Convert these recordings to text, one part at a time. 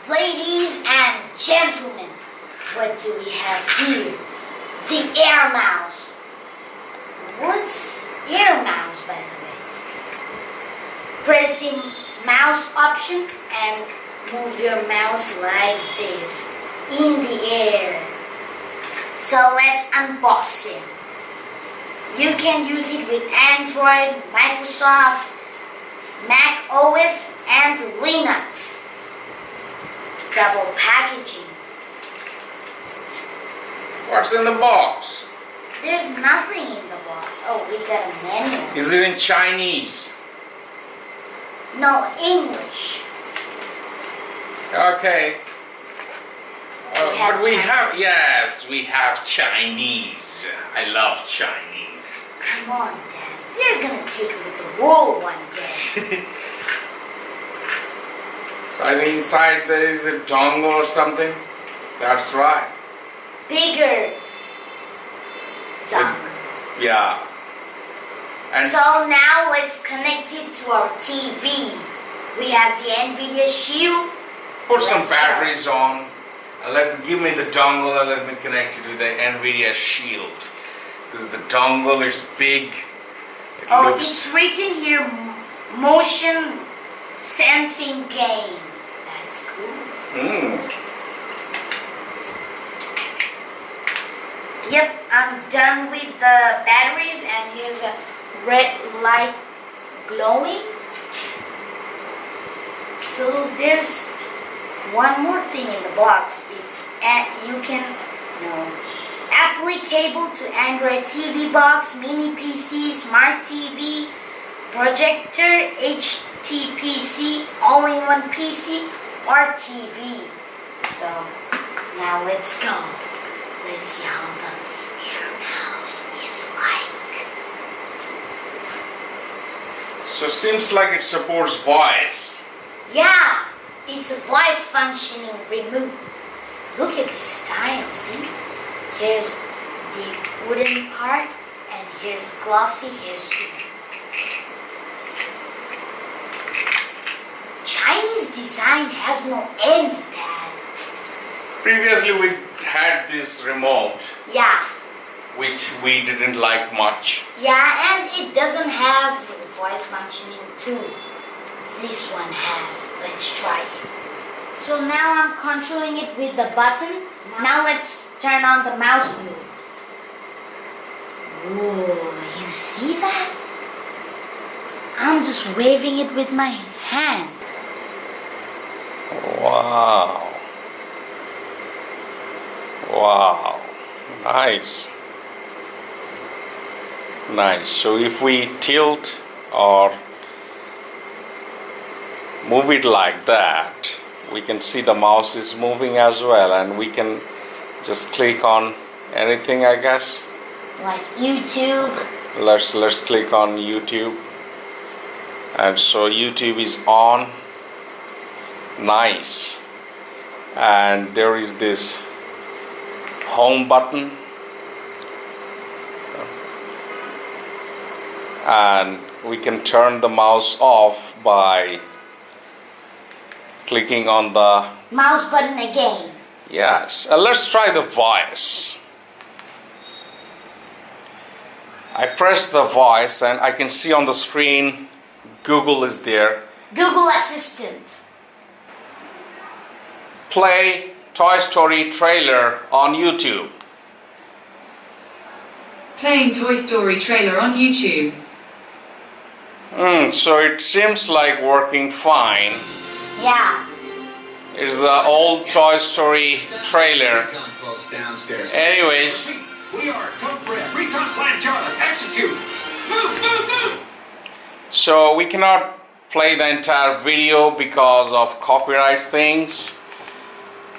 Ladies and gentlemen, what do we have here? The Air Mouse. What's Air Mouse, by the way? Press the mouse option and move your mouse like this in the air. So let's unbox it. You can use it with Android, Microsoft, Mac OS, and Linux. Double packaging. What's in the box? There's nothing in the box. Oh, we got a menu. Is it in Chinese? No, English. Okay. But we have, Chinese. yes, we have Chinese. I love Chinese. Come on, Dad. They're gonna take over the world one day. So I think inside there is a dongle or something. That's right. Bigger dongle. Yeah. And So now let's connect it to our TV. We have the NVIDIA Shield. put some let's go. batteries on. And give me the dongle and let me connect it to the NVIDIA Shield. Because the dongle is big. It Oh, looks- it's written here, motion sensing game. That's cool. Yep, I'm done with the batteries, and here's a red light glowing. So there's one more thing in the box. It's applicable to Android TV box, mini PC, smart TV, projector, HTPC, all-in-one PC, or TV. So now let's go. Let's see how the Air Mouse is like. So seems like it supports voice. Yeah, it's a voice functioning remote. Look at the style, see? Here's the wooden part, and here's glossy, here's green. Chinese design has no end, Dad. Previously we had this remote, Yeah, which we didn't like much. yeah, and it doesn't have voice functioning too. This one has. Let's try it. So now I'm controlling it with the button. Now let's turn on the mouse mode. Whoa, you see that? I'm just waving it with my hand. Wow. Wow. Nice. Nice. So if we tilt or move it like that, we can see the mouse is moving as well, and we can just click on anything, I guess. Like YouTube. Let's click on YouTube. And so YouTube is on. Nice. And there is this home button. And we can turn the mouse off by clicking on the Mouse button again. yes. Let's try the voice. I press the voice and I can see on the screen Google is there. Google Assistant. Play Toy Story trailer on YouTube. Playing Toy Story trailer on YouTube. So it seems like working fine. Yeah. It's the old Toy Story trailer. Anyways, We are Toast Bread. Recon Plan Charlie. Execute. Move. so we cannot play the entire video because of copyright things.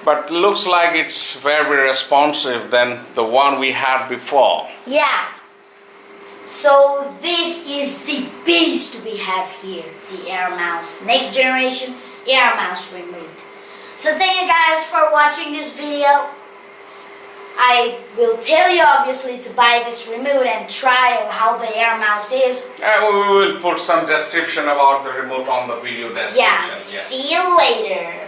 But looks like it's very responsive than the one we had before. Yeah. So this is the beast we have here, the Air Mouse. Next generation Air Mouse remote. So thank you guys for watching this video. I will tell you obviously to buy this remote and try how the Air Mouse is. We will put some description about the remote on the video description. Yeah, see you later.